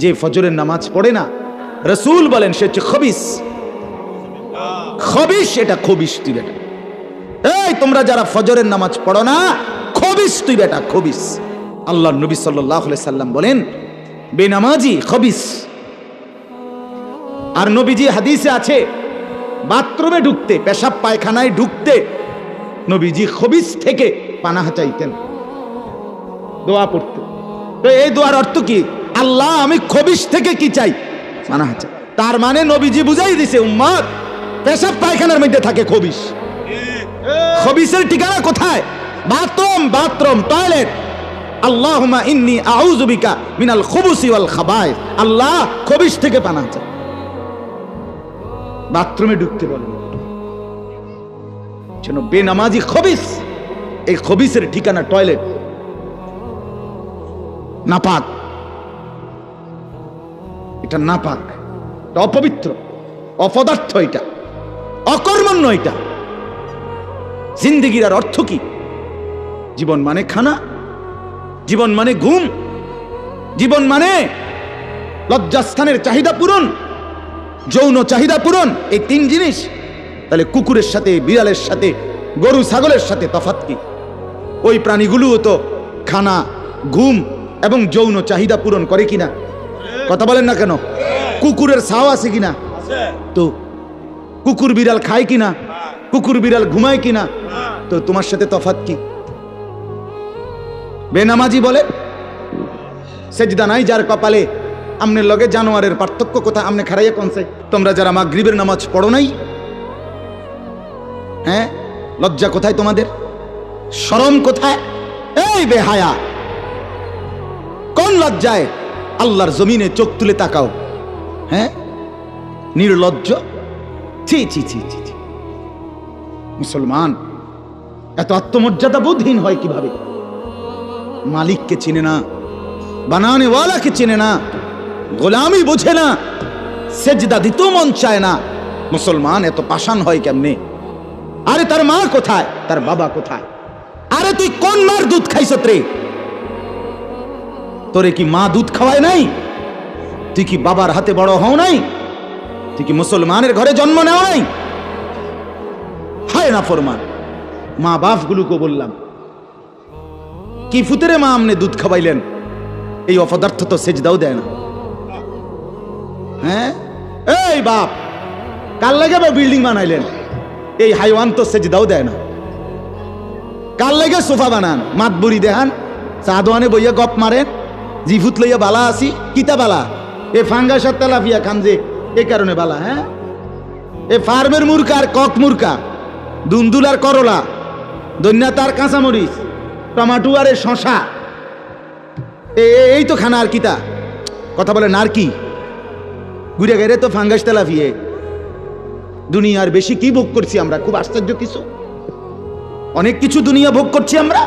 যে ফজরের নামাজ পড়ে না, রাসূল বলেন সে হচ্ছে খবিস। খবিস, এটা খবিস তুই বেটা। এই তোমরা যারা ফজরের নামাজ পড়ো না, খবিস তুই বেটা, খবিস। আল্লাহর নবী সাল্লাল্লাহু আলাইহি সাল্লাম বলেন বেনামাজি খবিস। আর নবীজি হাদিসে আছে বাথরুমে ঢুকতে, পেশাব পায়খানায় ঢুকতে নবীজি খবিস থেকে পানাহ চাইতেন, দোয়া পড়তেন। তো এই দোয়ার অর্থ কি? আল্লাহ আমি খবিস থেকে কি চাই? পানাহ চাই। তার মানে নবীজি বুঝাই দিছে উম্মত, পেশাব পায়খানার মধ্যে থাকে খবিস। খবিসের ঠিকানা কোথায়? Bathroom, bathroom, toilet. আল্লাহুম্মা ইন্নী আউযু বিকা মিনাল খুবুসি ওয়াল খাবায়েস। আল্লাহ খবিস থেকে পানাহ চাই। বাথরুমে ঢুকতে বলেন, যেন বেনামাজি খবিস। এই খবিসের ঠিকানা টয়লেট, নাপাক। এটা নাপাক, এটা অপবিত্র, অপদার্থ, এটা অকর্মণ্য। এটা জিন্দেগির আর অর্থ কি? জীবন মানে খানা, জীবন মানে ঘুম, জীবন মানে লজ্জাস্থানের চাহিদা পূরণ, যৌন চাহিদা পূরণ, এই তিন জিনিস। তাহলে কুকুরের সাথে, বিড়ালের সাথে, গরু ছাগলের সাথে তফাৎ কি? ওই প্রাণীগুলোও তো খানা, ঘুম এবং যৌন চাহিদা পূরণ করে কিনা? কথা বলেন না কেন? কুকুরের ছাও আছে কিনা? তো কুকুর বিড়াল খায় কিনা? কুকুর বিড়াল ঘুমায় কিনা? তো তোমার সাথে তফাৎ কি? বেনামাজি বলে সেজদা নাই যার কপালে, আমনের লগে জানোয়ারের পার্থক্য কোথায়? আমনে খারাইয়া কোনছে? তোমরা যারা মাগরিবের নামাজ পড়ো নাই, হ্যাঁ, লজ্জা কোথায় তোমাদের? শরম কোথায়? এই বেহায়া, কোন লজ্জায় আল্লাহর জমিনে চোখ তুলে তাকাও? হ্যাঁ, নির্লজ্জ। ছি ছি ছি ছি ছি। মুসলমান এত আত্মমর্যাদা বোধহীন হয় কিভাবে? মালিককে চিনে না, বানানে ওয়ালাকে চিনে না, গোলামি বোঝে না, সেজদা দিতেও মন চায় না। মুসলমান এত পাষাণ হয় কেমনে? আরে তার মা কোথায়? তার বাবা কোথায়? আরে তুই কোন মার দুধ খাইছ রে? তোরে কি মা দুধ খাওয়ায় নাই? তুই কি বাবার হাতে বড় হও নাই? তুই কি মুসলমানের ঘরে জন্ম নেও নাই? হায় না ফরমান। মা বাপ গুলোকে বললাম, কি ফুতেরে মা আমনে দুধ খাওয়াইলেন? এই অপদার্থ তো সেজদাও দেয় না। হ্যাঁ, এই বাপ, কাল লাগে বিল্ডিং বানাইলেন? এই হাইওয়ান তো সেজদাও দেয় না। কাল লাগে সোফা বানান, মাতবুরি দেখান, চা দোয়ানে বইয়া গপ মারেন, জিফুত লইয়া বালা আসি, কিতা বালা? এ ফাঙ্গাস আর তেলাপিয়া খান যে, এই কারণে বালা। হ্যাঁ, এ ফার্মের মুরকা আর কক মুরকা, দুন্দুল আর করলা, দন্যা তার কাঁচামরিচ, টমাটো আর শশা, এই তো খানা। আর কিতা কথা বলে? আর কি ঘুরে গেলে তো ফাঙ্গাস তেলাপিয়ে। দুনিয়ার বেশি কি ভোগ করছি আমরা? খুব আশ্চর্য কিছু, অনেক কিছু দুনিয়া ভোগ করছি আমরা।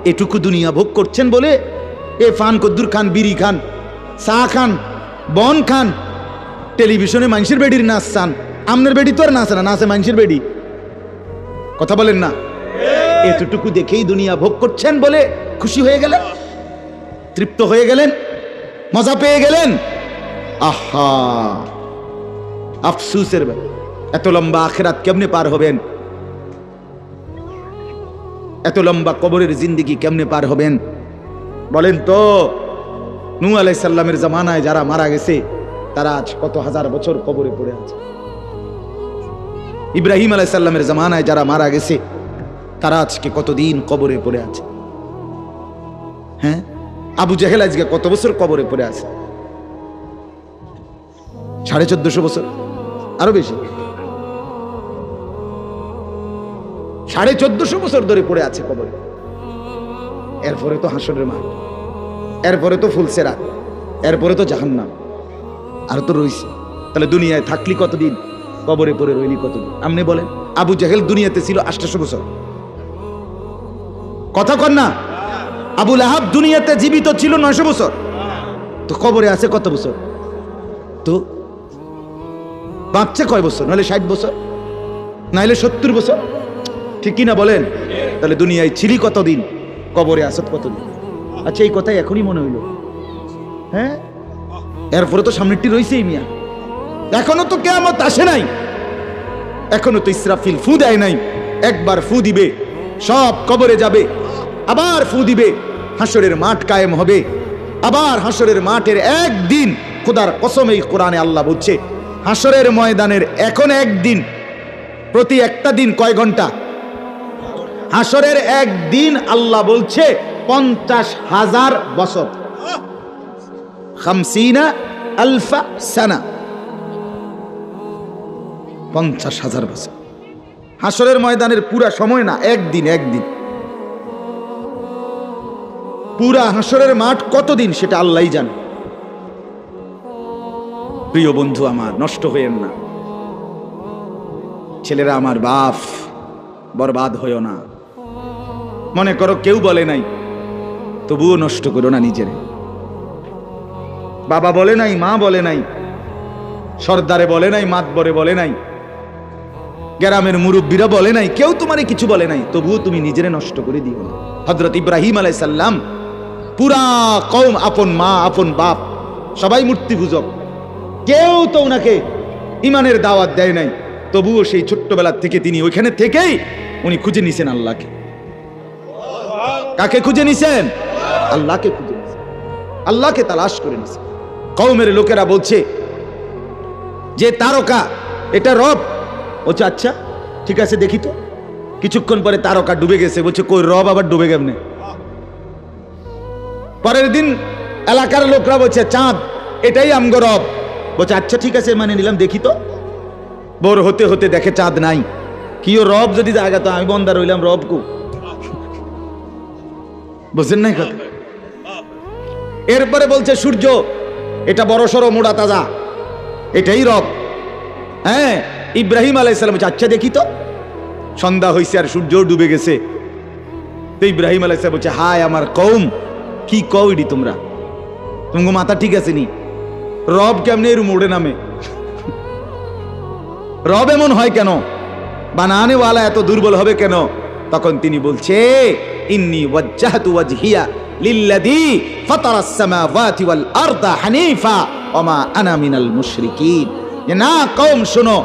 এটুকু দুনিয়া ভোগ করছেন বলে এ ফান কদ্দুর খান, বিড়ি খান, চা খান, বন খান, টেলিভিশনে মানুষের বেডির নাচ চান। আমনের বেডি তো আর নাচে না, নাচে মানুষের বেডি। কথা বলেন না? এতটুকু দেখেই দুনিয়া ভোগ করছেন বলে খুশি হয়ে গেলেন, তৃপ্ত হয়ে গেলেন, মজা পেয়ে গেলেন। আহা, আফসুসের ব্যাপার। এত লম্বা আখিরাত কেমনে পার হবেন? এত লম্বা কবরের জিন্দেগি কেমনে পার হবেন বলেন তো? নূহ আলাইহিস সালামের জামানায় যারা মারা গেছে তারা আজ কত হাজার বছর কবরে পড়ে আছে। ইব্রাহিম আলাইহিস সালামের জামানায় যারা মারা গেছে তারা আজকে কতদিন কবরে পড়ে আছে। হ্যাঁ, আবু জেহেল আজকে কত বছর কবরে পড়ে আছে? 1450 বছর, আরো বেশি, 1450 বছর ধরে পড়ে আছে কবরে। এরপরে তো হাসরের মাঠ, এরপরে তো ফুলসেরাত, এরপরে তো জাহান্নাম, আর তো রইছে। তাহলে দুনিয়ায় থাকলি কতদিন? কবরে পড়ে রইলি কতদিন? আপনি বলেন। আবু জেহেল দুনিয়াতে ছিল 800 বছর, কথা কন না? আবু লাহাব দুনিয়াতে জীবিত ছিল 900 বছর, তো কবরে আছে কত বছর? তো বাঁচছে কয় বছর? নাহলে 60 বছর, নাহলে 70 বছর, ঠিক কিনা বলেন? তাহলে দুনিয়ায় ছিলি কতদিন, কবরে আসত কতদিন? আচ্ছা, এই কথাই এখনই মনে হইল। হ্যাঁ, এরপরে তো সামনেরটি রয়েছেই মিয়া, এখনো তো কিয়ামত আসে নাই, এখনো তো ইসরাফিল ফু দেয় নাই। একবার ফু দিবে, সব কবরে যাবে, আবার ফু দিবে, হাসরের মাঠ কায়েম হবে। আবার হাসরের মাঠের একদিন, খোদার কসম এই কোরআনে আল্লাহ বলছে, হাসরের ময়দানের এখন একদিন, প্রতি একটা দিন কয় ঘন্টা? হাসরের একদিন আল্লাহ বলছে 50,000 বছর, 50 আলফা সানা, 50,000 বছর। হাসরের ময়দানের পুরা সময় না, একদিন। একদিন পুরা হাসরের মাঠ কতদিন সেটা আল্লাহই জানে। প্রিয় বন্ধু আমার, নষ্ট হইয়েন না। ছেলেরা আমার, বাপ বরবাদ হইও না। মনে করো কেউ বলে নাই, তবুও নষ্ট করো না নিজের। বাবা বলে নাই, মা বলে নাই, সর্দারে বলে নাই, মাতবরে বলে নাই, গ্রামের মুরব্বীরা বলে নাই, কেউ তোমারে কিছু বলে নাই, তবুও তুমি নিজেরে নষ্ট করে দিও না। হযরত ইব্রাহিম আলাইহিস সালাম পুরা কওম, আপন মা, আপন বাপ, সবাই মূর্তি পূজক, কেউ তো ওনাকে ইমানের দাওয়াত দেয় নাই, তবুও সেই ছোট্টবেলা থেকে তিনি ওইখানে থেকেই উনি খুঁজে নিছেন আল্লাহকে। কাকে খুঁজে নিছেন? আল্লাহকে খুঁজে নিছেন, আল্লাহকে তালাশ করে নিছেন। কওমের লোকেরা বলছে যে তারকা এটা রব। বলছে আচ্ছা ঠিক আছে দেখি তো। কিছুক্ষণ পরে তারকা ডুবে গেছে। বলছে কই রব আবার ডুবে কেমনে? পরের দিন এলাকার লোকরা বলছে চাঁদ, এটাই আমগো রব। বলছে আচ্ছা ঠিক আছে মানে নিলাম, দেখি তো। ভোর হতে হতে দেখে চাঁদ নাই। কি ও রব যদি জায়গা, তো আমি বন্দা রইলাম, রব কো? বুঝছেন নাই কথা? এরপরে বলছে সূর্য, এটা বড় সড়ো মোড়া তাজা, এটাই রব। হ্যাঁ, ইব্রাহিম আলাইহিস সালাম বলছে আচ্ছা দেখি তো। সন্ধ্যা হয়েছে আর সূর্য ডুবে গেছে। তো ইব্রাহিম আলাইহিস সালাম বলছে হায় আমার কওম, কি কও ইডি তোমরা? তোমার মাথা ঠিক আছে নি? রব কেমনে এর মোড়ে নামে? রব এমন হয় কেন? বানানে ওয়ালা এত দুর্বল হবে কেন? তখন তিনি বলছে ইন্নী ওয়াজ্জাহতু ওয়াজহিয়া লিল্লাযী ফাতারাস সামাওয়াতি ওয়াল আরদা হানিফা ওয়া মা আনা মিনাল মুশরিকিন। না কওম শোনো,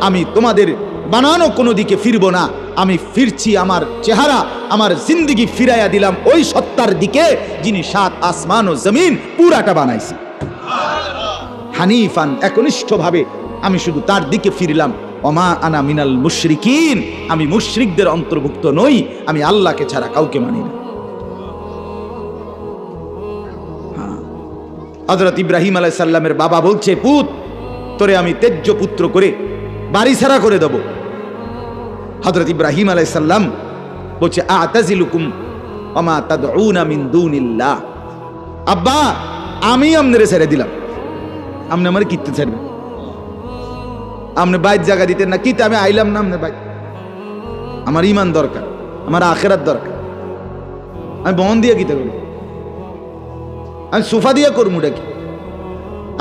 আমি তোমাদের বানানো কোনো দিকে ফিরবো না, আমি ফিরছি, আমার চেহারা, আমার জিন্দেগি ফিরাইয়া দিলাম ওই সত্তার দিকে যিনি 7 আসমান ও জমিন পুরাটা বানাইছে। হানিফান, একনিষ্ঠভাবে আমি শুধু তার দিকে ফিরলাম। ওমা আনা মিনাল মুশরিকিন, আমি মুশরিকদের অন্তর্ভুক্ত নই, আমি আল্লাহকে ছাড়া কাউকে মানি না। হযরত ইব্রাহিম আলাইহিস সালামের বাবা বলছে পুত, তোরে আমি তেজ্য পুত্র করে বাড়ি ছাড়া করে দেব। হযরত ইব্রাহিম আলাইহিস সালাম বলছে আ'তাজিলুকুম ওয়া মা তাদউনা মিন দুনিল্লাহ। আব্বা আমি আমনেরে ছেড়ে দিলাম, আমনে আমারে কিতে ছাড়বেন? আমনে বাইত জায়গা দিতেন না, কিতে আমি আইলাম না আমনে বাইত। আমার ঈমান দরকার, আমার আখিরাত দরকার। আমি বন দিয়ে কিতে করব? আমি সোফা দিয়ে করবো কি?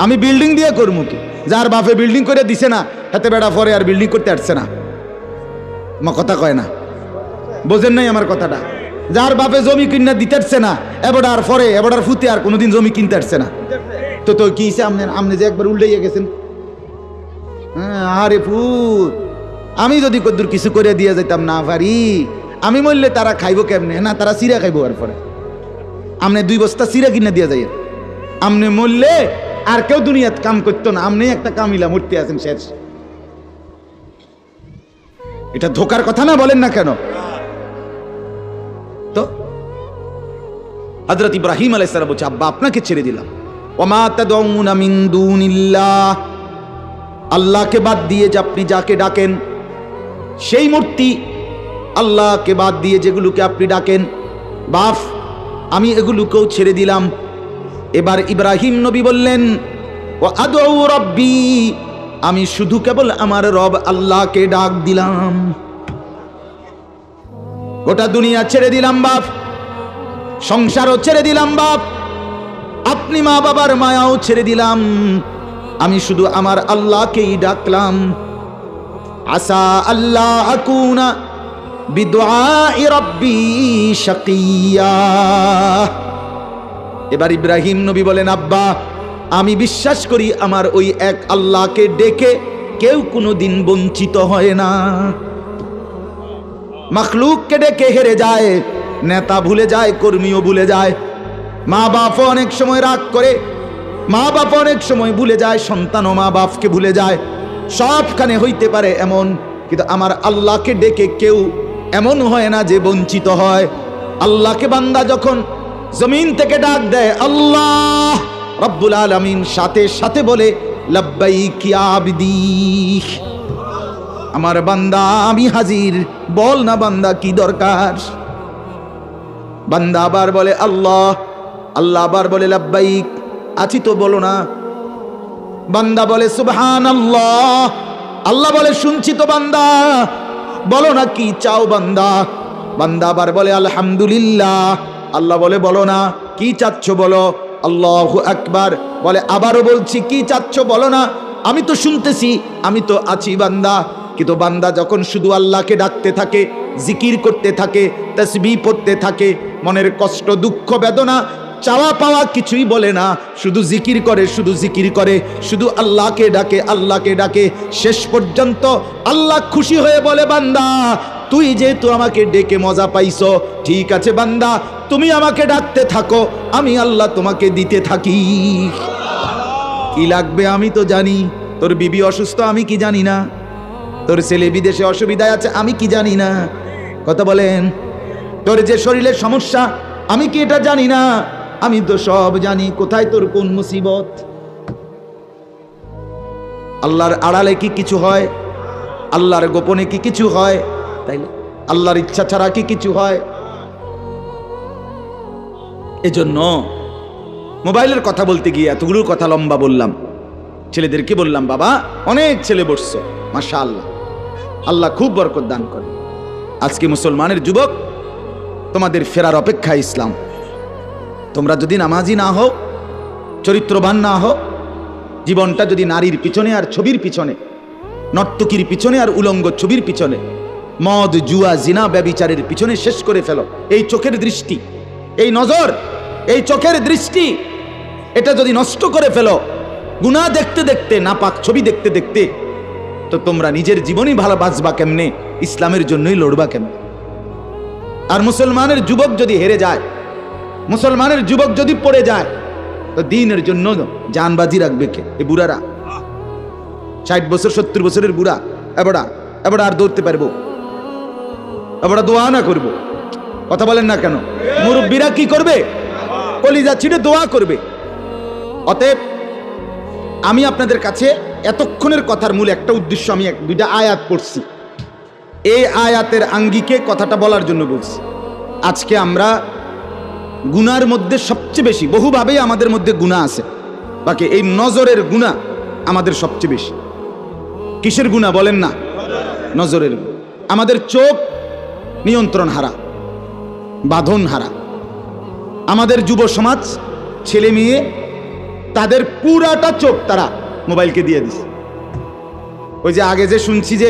আমি বিল্ডিং দিয়ে করবো কি? যার বাপে বিল্ডিং করে দিছে না, হাতে বেড়া পরে আর বিল্ডিং করতে আসছে না। আমার কথা কয় না, বোঝেন নাই আমার কথাটা? যার বাপে জমি কিনা দিতে আসছে না, এবারে পরে এবারে ফুতে আর কোনোদিন জমি কিনতে আসছে না, তো তো কি আমনে যে একবার উল্টাইয়া গেছেন। আরে ফুত, আমি যদি কদ্দুর কিছু করে দিয়ে যাইতাম না পারি, আমি মরলে তারা খাইবো কেমনে? না তারা চিরা খাইবো। আর পরে আমনে 2 বস্তা চিরা কিনে দিয়ে যাই, আমনে মরলে আর কেউ দুনিয়াত কাম করতো না, আমনে একটা কামিলা মূর্তি আছেন শেষ। এটা ধোকার কথা না, বলেন না কেন? তো হযরত ইব্রাহিম আলাইহিস সালাম বলছে আব্বা আপনাকে ছেড়ে দিলাম। ওয়া মা তাদউনা মিন দুনিল্লাহ, আল্লাহকে বাদ দিয়ে যে আপনি যাকে ডাকেন, সেই মূর্তি, আল্লাহকে বাদ দিয়ে যেগুলোকে আপনি ডাকেন, বাপ আমি এগুলোকেও ছেড়ে দিলাম। এবার ইব্রাহিম নবী বললেন ওয়া আদউ রাব্বি, আমি শুধু কেবল আমার রব আল্লাহকে ডাক দিলাম। গোটা দুনিয়া ছেড়ে দিলাম বাপ, সংসারও ছেড়ে দিলাম বাপ, আপনি মা বাবার মায়াও ছেড়ে দিলাম, আমি শুধু আমার আল্লাহকেই ডাকলাম। আসা আল্লাহ আকুনা বিদুআই রাব্বি শাকিয়া। এবার ইব্রাহিম নবী বলেন আব্বা আমি বিশ্বাস করি আমার ওই এক আল্লাহকে ডেকে কেউ কোনোদিন বঞ্চিত হয় না। মাখলুককে ডেকে হেরে যায়, নেতা ভুলে যায়, কর্মীও ভুলে যায়, মা বাপও অনেক সময় রাগ করে, মা বাপ অনেক সময় ভুলে যায়, সন্তানও মা বাপকে ভুলে যায়, সবখানে হইতে পারে এমন, কিন্তু আমার আল্লাহকে ডেকে কেউ এমন হয় না যে বঞ্চিত হয়। আল্লাহকে বান্দা যখন জমিন থেকে ডাক দেয় আল্লাহ রব্বুল আলামিন সাথে সাথে বলে লাব্বাইক ইয়া আবদি, আমার বান্দা আমি হাজির, বল না বান্দা কি দরকার। বান্দা আবার বলে আল্লাহ, আল্লাহ আবার বলে লাব্বাইক, আছি তো বলো না। বান্দা বলে সুবহানাল্লাহ, আল্লাহ বলে শুনছি তো বান্দা, বলো না কি চাও বান্দা। বান্দা আবার বলে আলহামদুলিল্লাহ, আল্লাহ বলে বলো না কি চাচ্ছ বলো। আল্লাহু আকবার, বলে আবারও বলছি কি চাচ্ছ বলো না, আমি তো শুনতেছি, আমি তো আছি বান্দা। কিন্তু বান্দা যখন শুধু আল্লাহকে ডাকতে থাকে, জিকির করতে থাকে, তাসবিহ পড়তে থাকে, মনের কষ্ট দুঃখ বেদনা চাওয়া পাওয়া কিছুই বলে না, শুধু জিকির করে, শুধু জিকির করে, শুধু আল্লাহকে ডাকে, আল্লাহকে ডাকে, শেষ পর্যন্ত আল্লাহ খুশি হয়ে বলে বান্দা তুই যেহেতু আমাকে ডেকে মজা পাইছো, ঠিক আছে বান্দা তুমি আমাকে ডাকতে থাকো, আমি আল্লাহ তোমাকে দিতে থাকি। কি লাগবে আমি তো জানি, তোর বিবি অসুস্থ আমি কি জানি না, তোর ছেলে বিদেশে অসুবিধায় আছে আমি কি জানি না, কথা বলেন, তোর যে শরীরের সমস্যা আমি কি এটা জানি না, আমি তো সব জানি, কোথায় তোর কোন মুসিবত। আল্লাহর আড়ালে কি কিছু হয়, আল্লাহর গোপনে কি কিছু হয়, তাইলে আল্লাহর ইচ্ছা ছাড়া কি কিছু হয়। এজন্য মোবাইলের কথা বলতে গিয়ে এতগুলো কথা লম্বা বললাম। ছেলেদেরকে বললাম বাবা অনেক ছেলে বসছো, মাশাআল্লাহ, আল্লাহ খুব বরকত দান করে। আজকে মুসলমানের যুবক তোমাদের ফেরার অপেক্ষা ইসলাম। তোমরা যদি নামাজি না হও, চরিত্রবান না হও, জীবনটা যদি নারীর পিছনে আর ছবির পিছনে, নর্তকীর পিছনে আর উলঙ্গ ছবির পিছনে, মদ জুয়া জিনা ব্যভিচারের পিছনে শেষ করে ফেলো। এই চোখের দৃষ্টি, এই নজর, এই চোখের দৃষ্টি, এটা যদি নষ্ট করে ফেলো, গুনাহ দেখতে দেখতে, নাপাক ছবি দেখতে দেখতে, তো তোমরা নিজের জীবনই ভালো বাঁচবা কেমনে, ইসলামের জন্যই লড়বা কেমনে। আর মুসলমানের যুবক যদি হেরে যায়, মুসলমানের যুবক যদি পড়ে যায়, তো দিনের জন্য জানবাজি রাখবে কে? এই বুড়ারা 60 বছর 70 বছরের বুড়া, এবারা এবারা আর দৌড়তে পারবো, এবারা দোয়া না করবো, কথা বলেন না কেন? মুরব্বীরা কি করবে? কলিজা ছিঁড়ে দোয়া করবে। অতএব আমি আপনাদের কাছে এতক্ষণের কথার মূল একটা উদ্দেশ্য, আমি দুইটা আয়াত পড়ছি, এই আয়াতের আঙ্গিকে কথাটা বলার জন্য বলছি। আজকে আমরা গুনার মধ্যে সবচেয়ে বেশি, বহুভাবেই আমাদের মধ্যে গুনাহ আছে, বাকি এই নজরের গুনাহ আমাদের সবচেয়ে বেশি। কিসের গুনাহ বলেন না? নজরের। আমাদের চোখ নিয়ন্ত্রণ হারা, বাঁধন হারা। আমাদের যুব সমাজ, ছেলে মেয়ে, তাদের পুরাটা চোখ তারা মোবাইলকে দিয়ে দিছে। ওই যে আগে যে শুনছি যে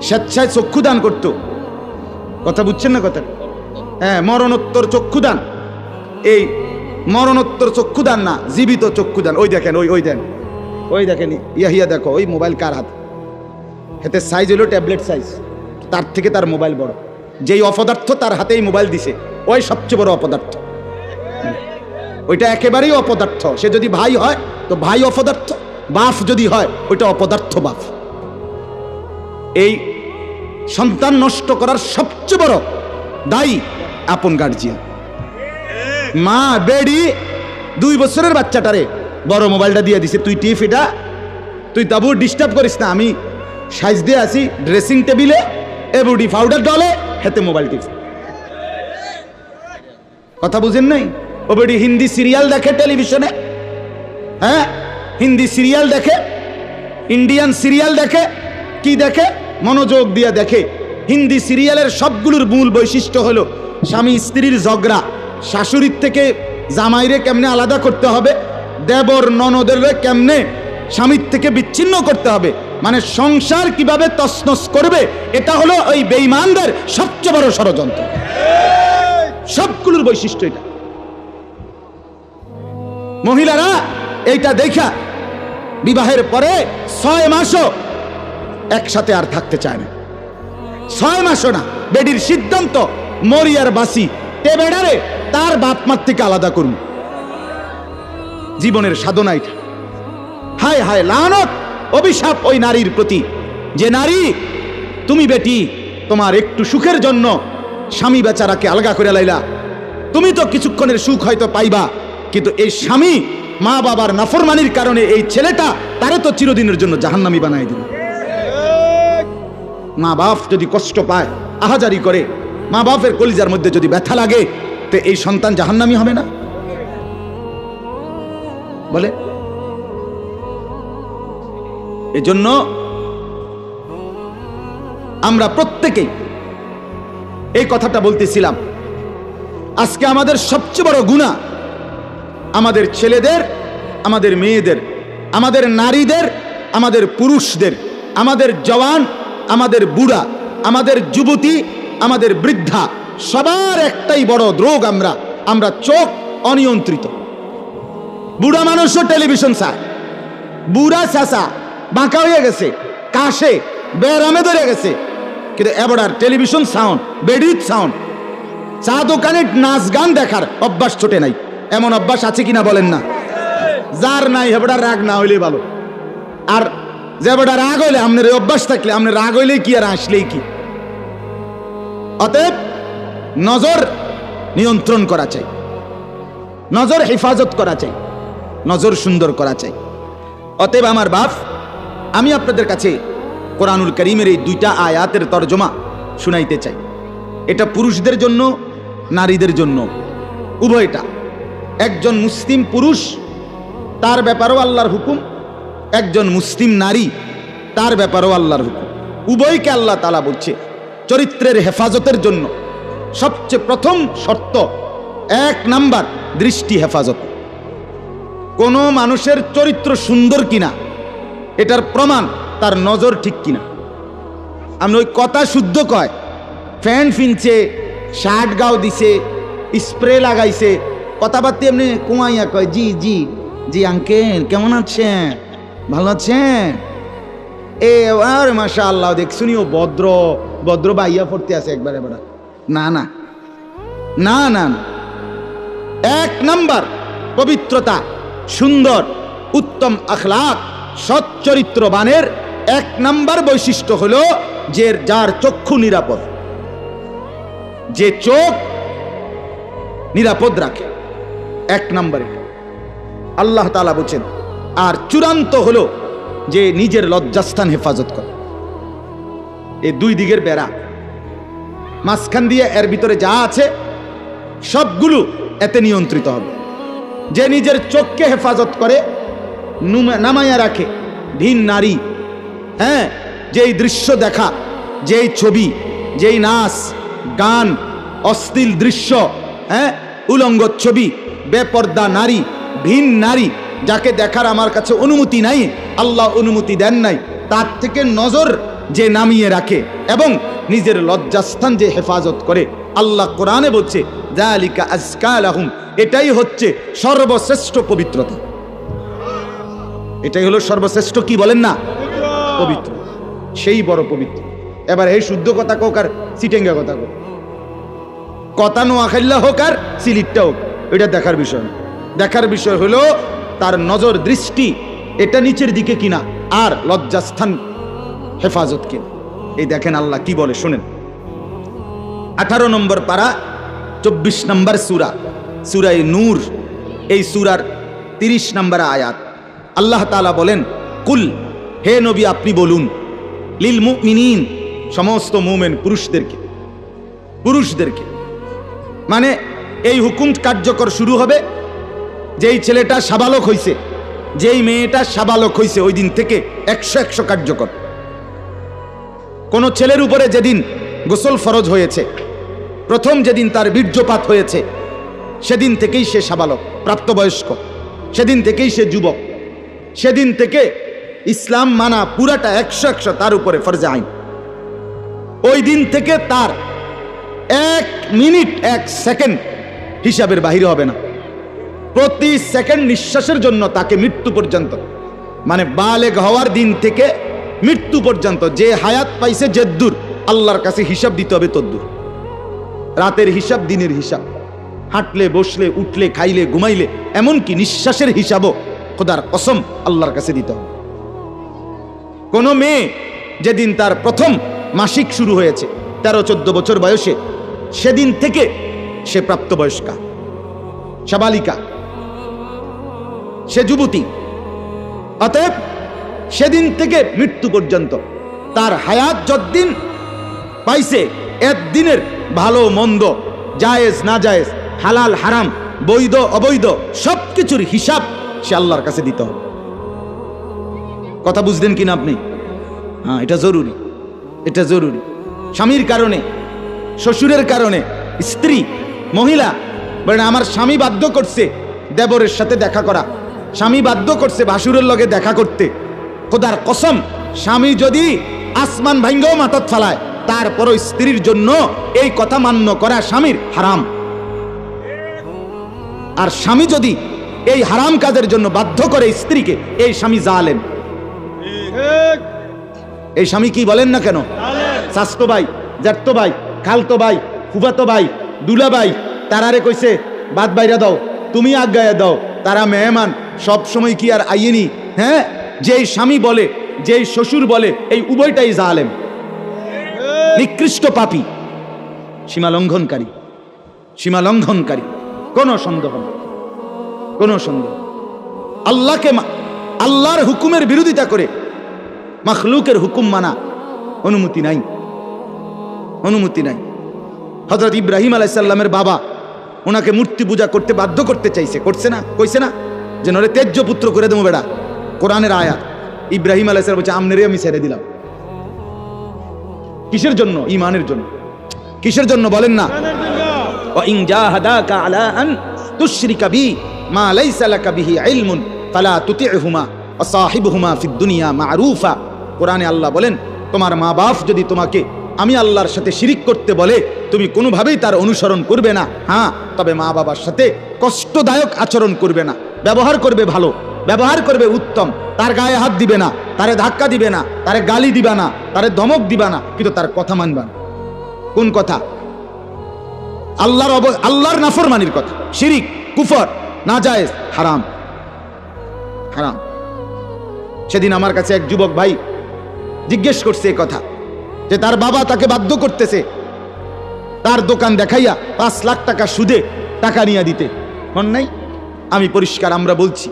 স্বেচ্ছায় চক্ষুদান করত, কথা বুঝছেন না কথা? হ্যাঁ, মরণোত্তর চক্ষুদান। এই মরণোত্তর চক্ষুদান না, জীবিত চক্ষুদান। ওই দেখেন, ওই দেন, ওই দেখেন, ইয়া দেখো ওই মোবাইল কার হাত, হাতে সাইজ হলো ট্যাবলেট সাইজ, তার থেকে তার মোবাইল বড়। যেই অপদার্থ তার হাতেই মোবাইল দিছে, ওই সবচেয়ে বড় অপদার্থ। ওইটা একেবারেই অপদার্থ। সে যদি ভাই হয় তো ভাই অপদার্থ, বাপ যদি হয় ওইটা অপদার্থ বাপ। এই সন্তান নষ্ট করার সবচেয়ে বড় দায়ী আপন গার্জিয়ান। মা বেডি 2 বছরের বাচ্চাটারে বড় মোবাইলটা দিয়ে দিছে, তুই টিপ এটা, তুই তাবু ডিস্টার্ব করিস না, আমি সাইজ দিয়ে আসি ড্রেসিং টেবিলে, এবুডি পাউডার ডলে, হেতে মোবাইল টিপ। কথা বুঝেন নাই? ও বেডি হিন্দি সিরিয়াল দেখে টেলিভিশনে, হ্যাঁ হিন্দি সিরিয়াল দেখে, ইন্ডিয়ান সিরিয়াল দেখে, কি দেখে? মনোযোগ দিয়ে দেখে। হিন্দি সিরিয়ালের সবগুলোর মূল বৈশিষ্ট্য হলো স্বামী স্ত্রীর ঝগড়া, শাশুড়ির থেকে জামাইরে কেমনে আলাদা করতে হবে, দেবর ননদের কেমনে স্বামীর থেকে বিচ্ছিন্ন করতে হবে, মানে সংসার কিভাবে তছনছ করবে, এটা হলো ওই বেঈমানদের সবচেয়ে বড় ষড়যন্ত্র। সবগুলোর বৈশিষ্ট্য এটা। মহিলারা এইটা দেখা বিবাহের পরে 6 মাসও একসাথে আর থাকতে চায় না। 6 মাসও না। বেডির সিদ্ধান্ত মরিয়ার বাসি তে বেড়ারে তার বাপ মার থেকে আলাদা করুন। জীবনের সাধনা এটা। হায় হায়, লানত, অভিশাপ ওই নারীর প্রতি, যে নারী তুমি বেটি তোমার একটু সুখের জন্য স্বামী বেচারাকে আলগা করে লাইলা। তুমি তো কিছুক্ষণের সুখ হয়তো পাইবা, কিন্তু এই স্বামী মা বাবার নাফরমানির কারণে এই ছেলেটা তারে তো চিরদিনের জন্য জাহান্নামী বানাই দিল। মা বাপ যদি কষ্ট পায়, আহাজারি করে, মা বাপের কলিজার মধ্যে যদি ব্যথা লাগে, তো এই সন্তান জাহান্নামী হবে না? বলে এজন্য আমরা প্রত্যেকেই এই কথাটা বলতেছিলাম। আজকে আমাদের সবচেয়ে বড় গুনাহ আমাদের ছেলেদের, আমাদের মেয়েদের, আমাদের নারীদের, আমাদের পুরুষদের, আমাদের জওয়ান, আমাদের বুড়া, আমাদের যুবতী, আমাদের বৃদ্ধা, সবার একটাই বড় রোগ। আমরা চোখ অনিয়ন্ত্রিত। বুড়া মানুষও টেলিভিশন চায়। বুড়া চাচা বাঁকা হয়ে গেছে, কাশে বেরামে ধরে গেছে, কিন্তু এবার টেলিভিশন সাউন্ড, বেডিত সাউন্ড, চা দোকানে নাচ গান দেখার অভ্যাস ছোটে নাই। এমন অভ্যাস আছে কিনা বলেন না? যার নাই হেবড়ার রাগ না হইলে ভালো। আর যে বেটা রাগ হইলে, আপনার অভ্যাস থাকলে, আপনার রাগ হইলে কি আর আসলেই কি। অতএব নজর নিয়ন্ত্রণ করা চাই, নজর হেফাজত করা চাই, নজর সুন্দর করা চাই। অতএব আমার বাপ, আমি আপনাদের কাছে কোরআনুল কারীমের এই 2টা আয়াতের তরজমা শুনাইতে চাই। এটা পুরুষদের জন্য, নারীদের জন্য, উভয়টা। একজন মুসলিম পুরুষ, তার ব্যাপারেও আল্লাহর হুকুম, একজন মুসলিম নারী, তার ব্যাপারেও আল্লাহর হুকুম। উভয়কে আল্লাহ তাআলা বলছে চরিত্রের হেফাজতের জন্য সবচেয়ে প্রথম শর্ত, 1 নাম্বার দৃষ্টি হেফাজত। কোন মানুষের চরিত্র সুন্দর কিনা এটার প্রমাণ তার নজর ঠিক কিনা। আমি ওই কথা শুদ্ধ কয়, ফ্যান ফিনছে, শার্ট গাও দিছে, স্প্রে লাগাইছে, কথাবার্তা এমনি কুমাইয়া কয় জি জি জি আঙ্কেল কেমন আছেন, ভালো আছেন, এ আর মাশাআল্লাহ দেখছুনিও ভদ্র ভদ্র বাইয়া পড়তে আছে একবার এবার। না না না না, 1 নাম্বার পবিত্রতা, সুন্দর, উত্তম আখলাক, সৎ চরিত্রবানের 1 নাম্বার বৈশিষ্ট্য হলো যে যার চক্ষু নিরাপদ, যে চোখ নিরাপদ রাখে। 1 নাম্বারে আল্লাহ তাআলা বলেন। আর চূড়ান্ত হলো যে নিজের লজ্জাস্থান হেফাজত করে। এই 2 দিকের বেড়া, মাঝখান দিয়ে এর ভিতরে যা আছে সবগুলো এতে নিয়ন্ত্রিত হবে। যে নিজের চোখকে হেফাজত করে, নামাইয়া রাখে, ভিন নারী, হ্যাঁ, যেই দৃশ্য দেখা, যেই ছবি, যেই নাচ গান, অশ্লীল দৃশ্য, হ্যাঁ, উলঙ্গ ছবি, বেপর্দা নারী, ভিন নারী, যাকে দেখার আমার কাছে অনুমতি নাই, আল্লাহ অনুমতি দেন নাই, তার থেকে নজর যে নামিয়ে রাখে এবং নিজের লজ্জাস্থান যে হেফাজত করে, আল্লাহ কোরআনে বলছে যালিকা আজকা লাহুম, এটাই হচ্ছে সর্বশ্রেষ্ঠ পবিত্রতা। এটাই হলো সর্বশ্রেষ্ঠ, কি বলেন না, পবিত্র, সেই বড় পবিত্র। এবার এই শুদ্ধ কথা কোক আর সিটেঙ্গা কথা কোক, কথা নোয়াখাইল্লা হোক আর সিলিটটা হোক, এটা দেখার বিষয় না। দেখার বিষয় হলো তার নজর, দৃষ্টি এটা নিচের দিকে কিনা, আর লজ্জাস্থান হেফাজত কিনা। এই দেখেন আল্লাহ কি বলে শুনেন। 18 নম্বর পারা 24 নম্বর সূরা, সূরা নূর, এই সূরার 30 নম্বর আয়াত। আল্লাহ তাআলা বলেন, কুল, হে নবী আপনি বলুন, লিল মুমিনিন, সমস্ত মুমিন পুরুষদেরকে, মানে এই হুকুম কার্যকর শুরু হবে যেই ছেলেটা সাবালক হইছে, যেই মেয়েটা সাবালক হইছে, ওই দিন থেকে 100 কার্যকর। কোন ছেলের উপরে যেদিন গোসল ফরজ হয়েছে, প্রথম যেদিন তার বীর্যপাত হয়েছে, সেদিন থেকেই সে সাবালক, প্রাপ্তবয়স্ক, সেদিন থেকেই সে যুবক, সেদিন থেকে ইসলাম মানা পুরাটা 100 তার উপরে ফরজে আইন। ওই দিন থেকে তার 1 মিনিট 1 সেকেন্ড হিসাবের বাহিরে হবে না। প্রতি সেকেন্ড নিঃশ্বাসের জন্য তাকে মৃত্যু পর্যন্ত, মানে বালেগ হওয়ার দিন থেকে মৃত্যু পর্যন্ত যে হায়াত পাইছে যেদ্দুর, আল্লাহর কাছে হিসাব দিতে হবে তদ্দুর। রাতের হিসাব, দিনের হিসাব, হাঁটলে, বসলে, উঠলে, খাইলে, ঘুমাইলে, এমনকি নিঃশ্বাসের হিসাবও খোদার কসম আল্লাহর কাছে দিতে হবে। কোন মেয়ে যেদিন তার প্রথম মাসিক শুরু হয়েছে 13-14 বছর বয়সে, সেদিন থেকে সে প্রাপ্তবয়স্কা, সাবালিকা, সে যুবতী। অতএব সেদিন থেকে মৃত্যু পর্যন্ত তার হায়াত যতদিন পাইছে, একদিনের ভালো মন্দ, জায়েজ না জায়েজ, হালাল হারাম, বৈধ অবৈধ সবকিছুর হিসাব সে আল্লাহর কাছে দিতে হবে। কথা বুঝলেন কিনা আপনি? হ্যাঁ, এটা জরুরি, এটা জরুরি। স্বামীর কারণে, শ্বশুরের কারণে, স্ত্রী, মহিলা বলেন আমার স্বামী বাধ্য করছে দেবরের সাথে দেখা করা, স্বামী বাধ্য করছে ভাসুরের লগে দেখা করতে। খোদার কসম, স্বামী যদি আসমান ভাঙ্গাও মাথাত ফালায়, তারপরও স্ত্রীর জন্য এই কথা মান্য করা স্বামীর হারাম। আর স্বামী যদি এই হারাম কাজের জন্য বাধ্য করে স্ত্রীকে, এই স্বামী জালেম। এই স্বামী কি বলেন না কেন? শাস্তো ভাই, জ্যাঠতো ভাই, খালতো ভাই, ফুফাতো ভাই, দুলা ভাই, তারারে কইছে বাদ বাইরা দাও, তুমি আজ্ঞায় দাও, তারা মেহমান, সব সময় কি আর আইয়েনি? হ্যাঁ, যেই স্বামী বলে, যেই শ্বশুর বলে, এই উভয়টাই জালেম, নিকৃষ্ট পাপী, সীমা লঙ্ঘনকারী, সীমা লঙ্ঘনকারী। কোনো সন্দেহ নেই, কোনো সন্দেহ। আল্লাহকে, আল্লাহর হুকুমের বিরোধিতা করে মাখলুকের হুকুম মানা অনুমতি নাই, অনুমতি নাই। হযরত ইব্রাহিম আলাইহিস সালামের বাবা ওনাকে মূর্তি পূজা করতে বাধ্য করতে চাইছে, করছে না? কইছে না যে নরে তেজ্য পুত্র করে দেবো বেড়া? কোরআনের আয়াত। ইব্রাহিম আলাইহিস সালাম বলছে আমনেরে আমি ছেড়ে দিলাম। কিসের জন্য? ঈমানের জন্য। কিসের জন্য বলেন না? ওয়া ইন জাহাদাকা আলা আন তুশরিকা বি মা লাইসা লাকা বিহি ইলমুন ফালা তুতি'হুমা ওয়া সাহিবহুমা ফিদ দুনিয়া মা'রুফা। কোরআনে আল্লাহ বলেন, তোমার মা বাপ যদি তোমাকে আমি আল্লাহর সাথে শিরিক করতে বলে, তুমি কোনোভাবেই তার অনুসরণ করবে না। হ্যাঁ, তবে মা বাবার সাথে কষ্টদায়ক আচরণ করবে না, ব্যবহার করবে ভালো, ব্যবহার করবে উত্তম, তার গায়ে হাত দিবে না, তারে ধাক্কা দিবে না, তারে গালি দিবা না, তারে ধমক দিবা না, কিন্তু তার কথা মানবা না। কোন কথা? আল্লাহর নাফরমানির কথা, শিরিক, কুফর, নাজায়েজ, হারাম, হারাম। সেদিন আমার কাছে এক যুবক ভাই জিজ্ঞেস করছে এই কথা, যে তার বাবা তাকে বাধ্য করতেছে তার দোকান দেখাইয়া 5 লাখ টাকা সুদে টাকা নিয়ে দিতে। মন নাই? আমি পরিষ্কার আমরা বলছি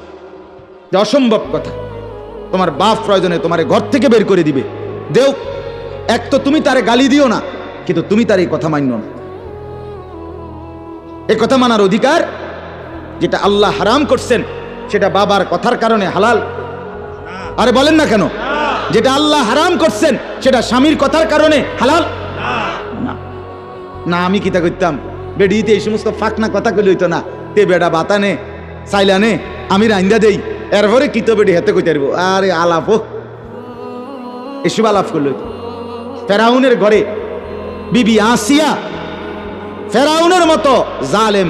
যে অসম্ভব কথা। তোমার বাপ প্রয়োজনে তোমারে ঘর থেকে বের করে দিবে, দেও। এক তো তুমি তারে গালি দিও না, কিন্তু তুমি তার এই কথা মান্য না। এই কথা মানার অধিকার, যেটা আল্লাহ হারাম করছেন সেটা বাবার কথার কারণে হালাল? আরে বলেন না কেন? যেটা আল্লাহ হারাম করছেন সেটা স্বামীর কথার কারণে হালাল না? না, আমি কিতা করতাম, বেডিতে এই সমস্ত ফাঁকনা কথা কইলে হইতো না। তে বেডা বাতানে চাইলানে আমি রাইন্দা দেই, এরপরে কিতো বেডি হেতে কইতে পারবো। আরে আলাপ, এসব আলাপ করলে হইতো। ফেরাউনের ঘরে বিবি আসিয়া ফেরাউনের মতো জালেম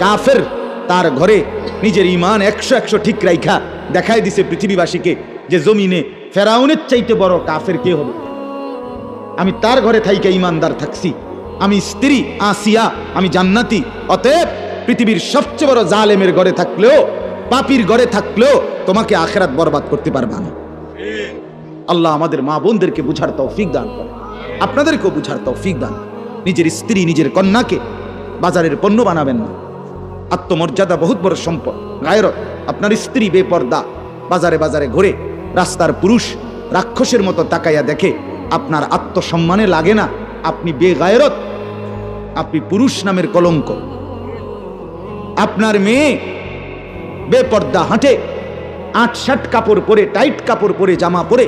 কাফের, তার ঘরে নিজের ঈমান 100 ঠিক রাইখা দেখাই দিছে পৃথিবীবাসীকে যে জমিনে ফেরাউনের চাইতে বড় কাফের কে হবে। আমি তার ঘরে থাইকা ঈমানদার থাকছি, আমি স্ত্রী আসিয়া, আমি জান্নাতি। অতএব পৃথিবীর সবচেয়ে বড় জালেমের ঘরে থাকলেও, পাপীর ঘরে থাকলেও তোমাকে আখিরাত বরবাদ করতে পারবা না। আল্লাহ আমাদের মা বোনদেরকে বুঝার তৌফিক দান করে, আপনাদেরকেও বুঝার তৌফিক দান। নিজের স্ত্রী, নিজের কন্যাকে বাজারের পণ্য বানাবেন না। আত্মমর্যাদা বহুত বড় সম্পদ, গায়রত। আপনার স্ত্রী বেপর্দা বাজারে বাজারে ঘুরে, রাস্তার পুরুষ রাক্ষসের মতো তাকাইয়া দেখে, আপনার আত্মসম্মানে লাগে না? আপনি বেগায়রত, আপনি পুরুষ নামের কলঙ্ক। আপনার মেয়ে বেপর্দা হাঁটে, 8-7 কাপড় পরে, টাইট কাপড় পরে, জামা পরে,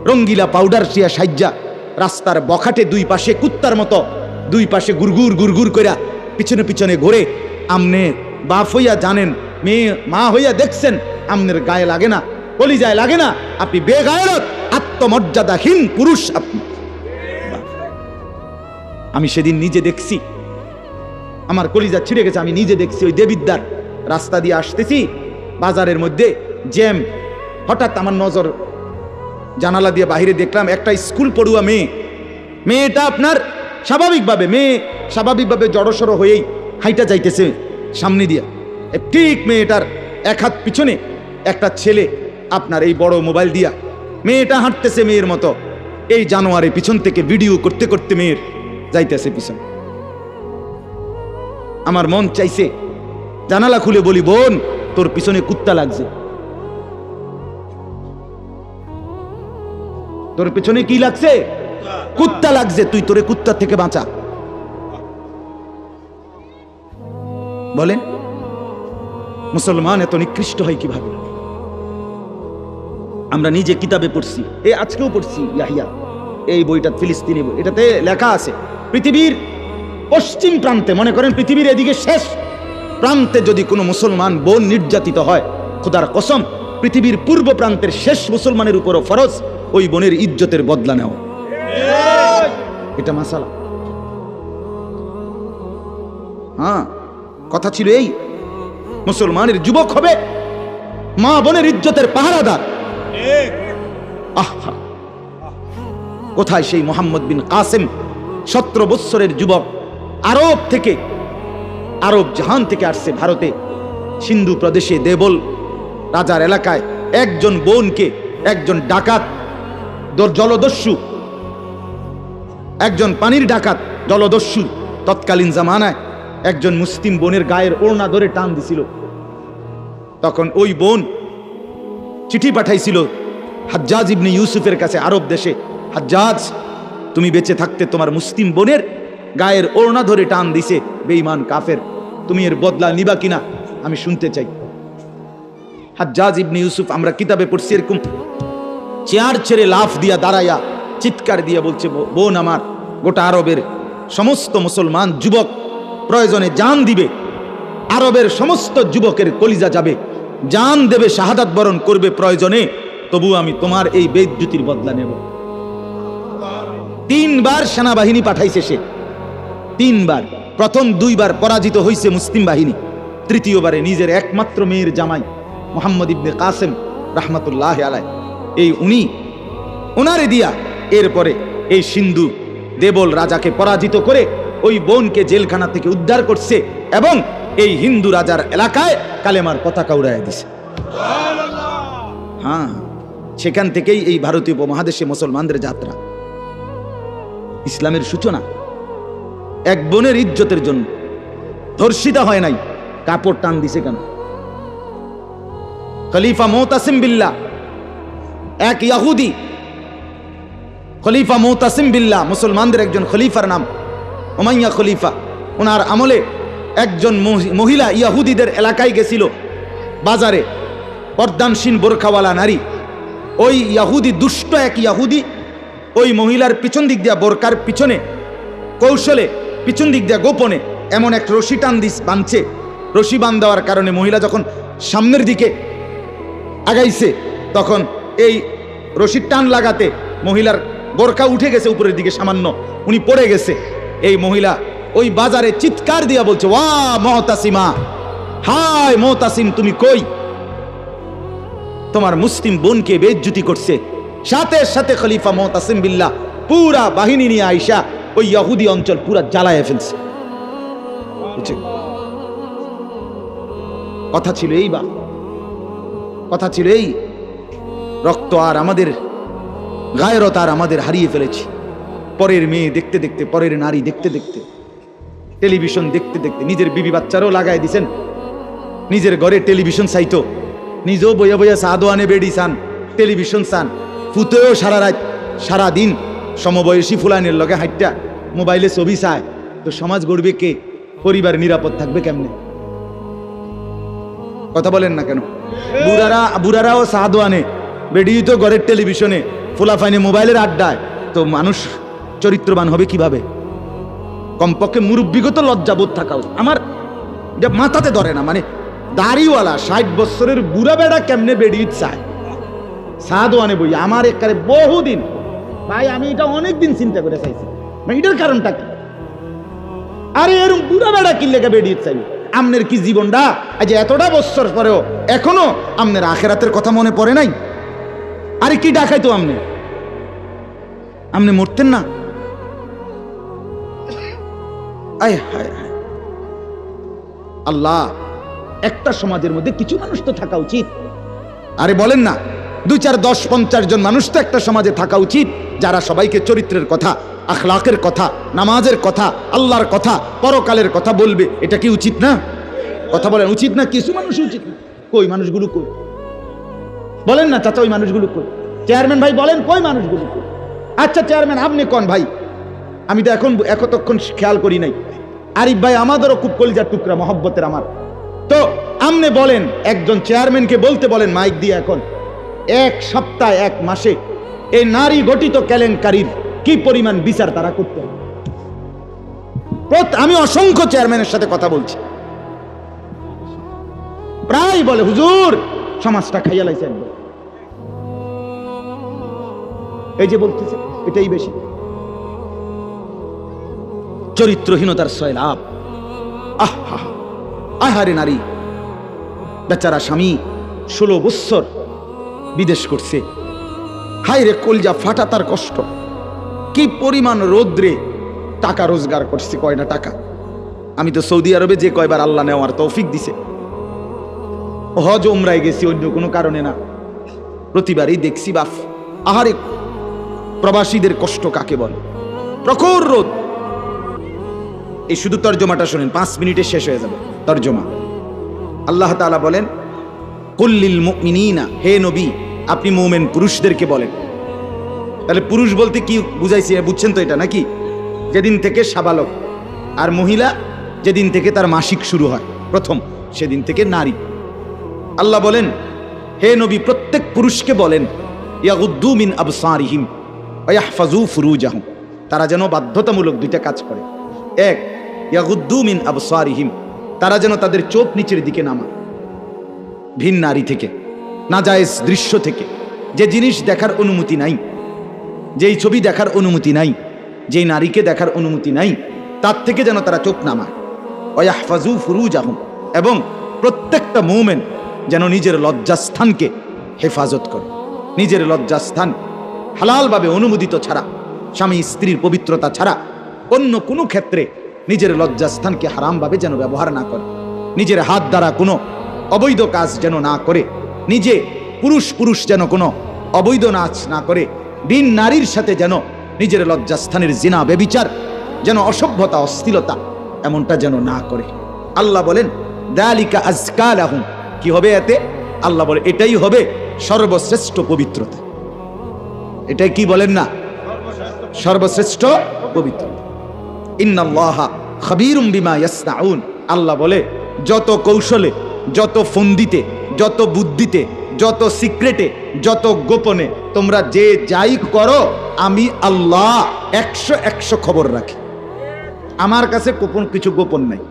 রঙ্গিলা পাউডার সিয়া সাজ্জা রাস্তার বখাটে দুই পাশে কুত্তার মতো দুই পাশে গুরগুর গুরগুর কইরা পিছনে পিছনে ঘুরে। আমনে বাপ হইয়া জানেন, মেয়ে মা হইয়া দেখছেন, আমনের গায়ে লাগে না, কলিজায় লাগে না। আপনি বেগায়রত, আত্মমর্যাদাহীন পুরুষ আপনি। আমি সেদিন নিজে দেখছি, আমার কলিজা ছিঁড়ে গেছে। আমি নিজে দেখছি ওই দেবিদ্দার রাস্তা দিয়ে আসতেছি, বাজারের মধ্যে জ্যাম। হঠাৎ আমার নজর জানালা দিয়ে বাইরে দেখলাম একটা স্কুল পড়ুয়া মেয়েটা আপনার স্বাভাবিকভাবে জড়সড় হয়েই হাইটা যাইতেছে সামনে দিয়ে। ঠিক মেয়েটার এক হাত পিছনে একটা ছেলে আপনার এই বড় মোবাইল দিয়া, মেয়েটা হাঁটতেছে মেয়ের মতো, এই জানোয়ারে পিছন থেকে ভিডিও করতে করতে মেয়ের যাইতেছে পিছন। আমার মন চাইছে জানালা খুলে বলি, বোন তোর পিছনে কুত্তা লাগছে, তোর পিছনে কি লাগছে? কুত্তা লাগছে, তুই তোরে কুত্তা থেকে বাঁচা। বলেন মুসলমান এত নিকৃষ্ট হয় কিভাবে? আমরা নিজে কিতাবে পড়ছি, আজকেও পড়ছি ইয়াহিয়া, এই বইটা ফিলিস্তিনি বই, এটাতে লেখা আছে পৃথিবীর পশ্চিম প্রান্তে, মনে করেন পৃথিবীর এদিকে শেষ প্রান্তে যদি কোনো মুসলমান বোন নির্যাতিত হয়, খোদার কসম পৃথিবীর পূর্ব প্রান্তের শেষ মুসলমানের উপরও ফরজ ওই বোনের ইজ্জতের বদলা নেওয়া। এটা মাসালা। হ্যাঁ, কথা ছিল এই, মুসলমানের যুবক হবে মা বোনের ইজ্জতের পাহারাদার। আহা, কোথায় সেই মোহাম্মদ বিন কাসেম, 17 বৎসরের যুবক, আরব জাহান থেকে আসছে ভারতে, সিন্ধু প্রদেশে দেবল রাজার এলাকায় একজন বোনকে একজন ডাকাত জলদস্যু, একজন পানির ডাকাত জলদস্যু তৎকালীন জামানায় একজন মুসলিম বোনের গায়ের ওড়না ধরে টান দিছিল। তখন ওই বোন চিঠি পাঠাইছিল হাজ্জাজ ইবনে ইউসুফের কাছে আরব দেশে, হাজ্জাজ তুমি বেঁচে থাকতে তোমার মুসলিম বোনের গায়ের ওড়না ধরে টান দিছে বেঈমান কাফের, তুমি এর বদলা নিবা কিনা আমি শুনতে চাই। হাজ্জাজ ইবনে ইউসুফ, আমরা কিতাবে পড়ছি, এরকম চেয়ার ছেড়ে লাফ দিয়া দাঁড়াইয়া চিৎকার দিয়ে বলছে, বোন আমার, গোটা আরবের সমস্ত মুসলমান যুবক প্রয়োজনে জান দিবে, আরবের সমস্ত যুবকের কলিজা যাবে, জান দেবে, শাহাদাত বরণ করবে প্রয়োজনে, তবু আমি তোমার এই বেইজ্জতির বদলা নেব। 3 বার সেনাবাহিনী পাঠাইছে সে, 3 বার। প্রথম 2 বার পরাজিত হয়েছে মুসলিম বাহিনী, তৃতীয়বারে নিজের একমাত্র মেয়ের জামাই মোহাম্মদ ইবনে কাসেম রাহমাতুল্লাহ আলাইহি, এই ওনারে দিয়া এরপরে এই সিন্ধু দেবল রাজাকে পরাজিত করে ওই বোনকে জেলখানা থেকে উদ্ধার করছে এবং এই হিন্দু রাজার এলাকায় কালেমার পতাকা উড়াইয়া দিছে। হ্যাঁ, সেখান থেকেই এই ভারতীয় উপমহাদেশে মুসলমানদের যাত্রা, ইসলামের সূচনা। এক বোনের ইজ্জতের জন্য ধর্ষিতা হয় নাই, কাপড় টান দিছে কেন? খলিফা মুতাসিম বিল্লাহ, এক ইহুদি খলিফা মুতাসিম বিল্লাহ, মুসলমানদের একজন খলিফার নাম উমাইয়া খলিফা, ওনার আমলে একজন মহিলা ইহুদিদের এলাকায় গেছিল, বাজারে পর্দানসীন বোরখাওয়ালা নারী, ওই ইহুদি, দুষ্ট এক ইহুদি ওই মহিলার পিছন দিক দিয়া, বোরকার পিছনে কৌশলে পিছন দিক দিয়া গোপনে এমন এক রশি টান বাঁধছে। রশি বাঁধ দেওয়ার কারণে মহিলা যখন সামনের দিকে আগাইছে, তখন এই রশির টান লাগাতে মহিলার বোরকা উঠে গেছে উপরের দিকে সামান্য, উনি পড়ে গেছে। এই মহিলা ওই বাজারে চিৎকার দিয়া বলছে, ওয়া মুতাসিমা, হায় মুতাসিম তুমি কই? তোমার মুসলিম বোনকে বেইজ্জতি করছে। সাথে সাথে খলিফা মুতাসিম বিল্লাহ পুরা বাহিনী নিয়ে আইসা ওই ইহুদি অঞ্চল পুরা জ্বালায় ফেলছে। কথা ছিল এই, কথা ছিল এই, রক্ত আর আমাদের গায়রত আর আমাদের হারিয়ে ফেলেছি। পরের মেয়ে দেখতে দেখতে, পরের নারী দেখতে দেখতে, টেলিভিশন দেখতে দেখতে, নিজের বিবি বাচ্চারও লাগাই দিছেন, নিজের ঘরে টেলিভিশন চাইতো, নিজেও বইয়া বইয়া চা দোয়ানে বেড়ি চান, টেলিভিশন চান, ফুতেও সারা রাত সারা দিন সমবয়সী ফুলানের লগে হাইটটা মোবাইলে ছবি চায়, তো সমাজ গড়বে কে? পরিবার নিরাপদ থাকবে কেমনে? কথা বলেন না কেন? বুড়ারাও চা দোয়ানে, বেড়ি তো ঘরের টেলিভিশনে, ফুলাফাইনে মোবাইলের আড্ডায়, তো মানুষ চরিত্রবান হবে কিভাবে? কমপক্ষে মুরব্বিগত লজ্জাবোধ থাকা উচিত। আমার এটা মাথাতে ধরে না, মানে দাড়িওয়ালা 60 বছরের বুড়া বেড়া কেমনে বেড়ি চায় সাদওয়ানে বই? আমার একবারে বহুদিন ভাই, আমি এটা অনেকদিন চিন্তা করে চাইছি, এটার কারণটা কি? আরে এরকম বুড়া বেড়া কি লেগে বেড়ি চাইবে? আমনের কি জীবনটা আজ এতটা বছর পরেও এখনো আমনের আখেরাতের কথা মনে পড়ে নাই? আরে কি ডাকাইতো আমনে মরতেন না? আয় হায় হায় আল্লাহ, একটা সমাজের মধ্যে কিছু মানুষ তো থাকা উচিত। আরে বলেন না, 2, 4, 10, 50 জন মানুষ তো একটা সমাজে থাকা উচিত, যারা সবাইকে চরিত্রের কথা, আখলাকের কথা, নামাজের কথা, আল্লাহর কথা, পরকালের কথা বলবে। এটা কি উচিত না? কথা বলেন, উচিত না? কিছু মানুষ উচিত না। কই মানুষগুলো কই? বলেন না চাচা, ওই মানুষগুলো কই? চেয়ারম্যান ভাই বলেন, কই মানুষগুলো কই? আচ্ছা চেয়ারম্যান আপনি কোন ভাই? আমি তো এতক্ষণ খেয়াল করি নাই। আরিফ ভাই আমাদেরও খুব কলিজার টুকরা, মহব্বতের আমার। তো আপনি বলেন, একজন চেয়ারম্যানকে বলতে বলেন মাইক দিয়ে, এখন 1 সপ্তাহ 1 মাসে এই নারী গঠিত কেলেঙ্কারির কি পরিমাণ বিচার তারা করতে হবে? আমি অসংখ্য চেয়ারম্যানের সাথে কথা বলছি, প্রায় বলে হুজুর সমাজটা খাইয়া লাইছে একদম। এই যে বলতেছে এটাই বেশি চরিত্রহীনতার সয়লাভ। আহা আহারে নারী বেচারা স্বামী 16 বছর বিদেশ করছে, হায় রে কলজা ফাটা তার কষ্ট। কি পরিমাণ রোদ্রে টাকা রোজগার করছে, কয়টা টাকা। আমি তো সৌদি আরবে যে কয়বার আল্লাহ নেওয়ার তৌফিক দিছে, হজ উমরায় গেছি অন্য কোনো কারণে না, প্রতিবারই দেখছি বাফ আহারে প্রবাসীদের কষ্ট কাকে বলে। প্রখর রোদ। এই শুধু তর্জমাটা শুনেন, 5 মিনিটে শেষ হয়ে যাবে তর্জমা। আল্লাহ তাআলা বলেন, কুল্লিল মুমিনিনা, হে নবী আপনি মুমিন পুরুষদেরকে বলেন। তাহলে পুরুষ বলতে কি বুঝাইছি বুঝছেন তো এটা নাকি? যেদিন থেকে সাবালক, আর মহিলা যেদিন থেকে তার মাসিক শুরু হয় প্রথম, সেদিন থেকে নারী। আল্লাহ বলেন, হে নবী প্রত্যেক পুরুষকে বলেন, ইয়াগুদ্দু মিন আবসারিহিম ওয়া ইয়াহফাজু ফুরুজাহুম, তারা যেন বাধ্যতামূলক 2টা কাজ করে। 1, ইয়াগুদ্দু মিন আবসারিহিম, তারা যেন তাদের চোখ নিচের দিকে নামায় ভিন নারী থেকে, নাজায়েজ দৃশ্য থেকে, যে জিনিস দেখার অনুমতি নাই, যেই ছবি দেখার অনুমতি নাই, যেই নারীকে দেখার অনুমতি নাই, তার থেকে যেন তারা চোখ নামায়। ওয়া ইয়াহফাজু ফুরুজাহুম, এবং প্রত্যেকটা মুমিন যেন নিজের লজ্জাস্থানকে হেফাজত করে। নিজের লজ্জাস্থান হালালভাবে অনুমোদিত ছাড়া, স্বামী স্ত্রীর পবিত্রতা ছাড়া অন্য কোনো ক্ষেত্রে নিজের লজ্জাস্থানকে হারামভাবে যেন ব্যবহার না করে, নিজের হাত দ্বারা কোনো অবৈধ কাজ যেন না করে, নিজে পুরুষ যেন কোনো অবৈধ নাচ না করে, ভিন নারীর সাথে যেন নিজের লজ্জাস্থানের জিনা ব্যভিচার, যেন অসভ্যতা অশ্লীলতা এমনটা যেন না করে। আল্লাহ বলেন, যালিকা আযকা লাহুম, কি হবে এতে? আল্লাহ বলে এটাই হবে সর্বশ্রেষ্ঠ পবিত্রতা। এটাই কি বলেন না? সর্বশ্রেষ্ঠ পবিত্রতা। ইন্নাল্লাহা খাবীরুম বিমা ইয়াসনাউন, আল্লাহ বলে যত কৌশলে, যত ফন্দিতে, যত বুদ্ধিতে, যত সিক্রেটে, যত গোপনে তোমরা যে যাই করো, আমি আল্লাহ 100 খবর রাখি। আমার কাছে গোপন কিছু গোপন নাই।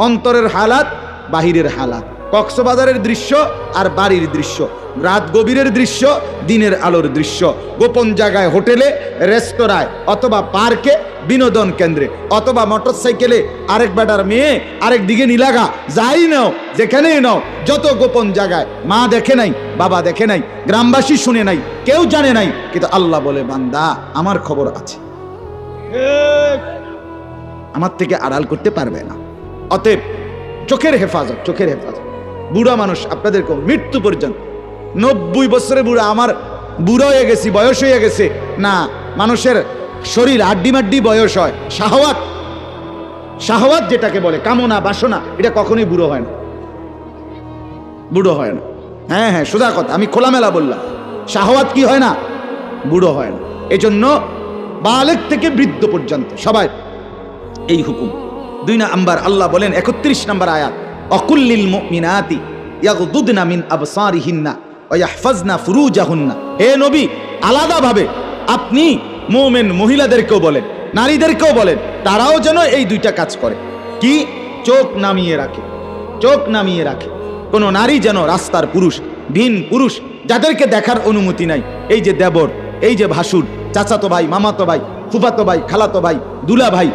অন্তরের হালাত, বাহিরের হালাত, কক্সবাজারের দৃশ্য আর বাড়ির দৃশ্য, রাত গভীরের দৃশ্য, দিনের আলোর দৃশ্য, গোপন জায়গায়, হোটেলে, রেস্তোরাঁয়, অথবা পার্কে, বিনোদন কেন্দ্রে, অথবা মোটরসাইকেলে আরেক বেটার মেয়ে আরেক দিকে নিলাগা, যাই নাও, যেখানেই নাও, যত গোপন জায়গায়, মা দেখে নাই, বাবা দেখে নাই, গ্রামবাসী শুনে নাই, কেউ জানে নাই, কিন্তু আল্লাহ বলে বান্দা আমার খবর আছে, আমার থেকে আড়াল করতে পারবে না। অতএব চোখের হেফাজত, চোখের হেফাজত। বুড়া মানুষ আপনাদেরকে মৃত্যু পর্যন্ত, 90 বছরে বুড়া, আমার বুড়ো হয়ে গেছি, বয়স হয়ে গেছে না, মানুষের শরীর আড্ডি মাড্ডি বয়স হয়। শাহওয়াত যেটাকে বলে, কামনা বাসনা, এটা কখনোই বুড়ো হয় না, বুড়ো হয় না। হ্যাঁ সোজা কথা, আমি খোলামেলা বললাম, শাহওয়াত কি হয় না? বুড়ো হয় না। এজন্য বালেগ থেকে বৃদ্ধ পর্যন্ত সবাই এই হুকুম। 2 নাম্বার আল্লাহ বলেন 31 নম্বর আয়াত, অকুল্লিল মুমিনাতি ইয়াগুদুদনা মিন আবসারিহিন্না ওয়া ইয়াহফাজনা ফুরুজাহুন্না, হে নবী আলাদাভাবে আপনি মুমিন মহিলাদেরকেও বলেন, নারীদেরকেও বলেন, তারাও যেন এই 2টা কাজ করে। কি? চোখ নামিয়ে রাখে, চোখ নামিয়ে রাখে। কোনো নারী যেন রাস্তার পুরুষ, ভিন পুরুষ যাদেরকে দেখার অনুমতি নাই, এই যে দেবর, এই যে ভাসুর, চাচাতো ভাই, মামাতো ভাই, ফুফাতো ভাই, খালাতো ভাই, দুলা ভাই,